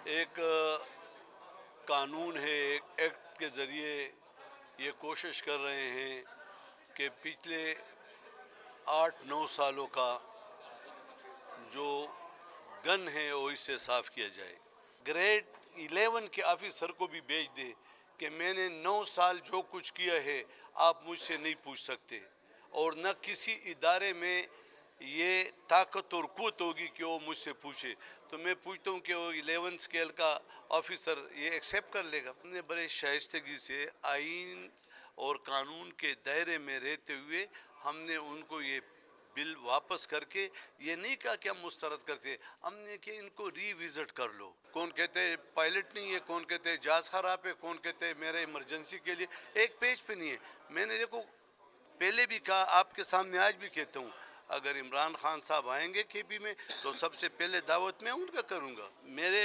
ایک قانون ہے، ایک ایکٹ کے ذریعے یہ کوشش کر رہے ہیں کہ پچھلے 8-9 سالوں کا جو گن ہے وہ اس سے صاف کیا جائے. گریڈ 11 کے آفیسر کو بھی بھیج دے کہ میں نے 9 سال جو کچھ کیا ہے آپ مجھ سے نہیں پوچھ سکتے، اور نہ کسی ادارے میں یہ طاقت اور قوت ہوگی کہ وہ مجھ سے پوچھے. تو میں پوچھتا ہوں کہ وہ 11 اسکیل کا آفیسر یہ ایکسیپٹ کر لے گا؟ ہم نے بڑے شائستگی سے آئین اور قانون کے دائرے میں رہتے ہوئے ہم نے ان کو یہ بل واپس کر کے یہ نہیں کہا کہ ہم مسترد کرتے، ہم نے کہ ان کو ری وزٹ کر لو. کون کہتے ہیں پائلٹ نہیں ہے، کون کہتے ہیں جہاز خراب ہے، کون کہتے ہیں میرے ایمرجنسی کے لیے ایک پیج پہ نہیں ہے. میں نے دیکھو پہلے بھی کہا، آپ کے سامنے آج بھی کہتا ہوں، اگر عمران خان صاحب آئیں گے کے پی میں تو سب سے پہلے دعوت میں ان کا کروں گا. میرے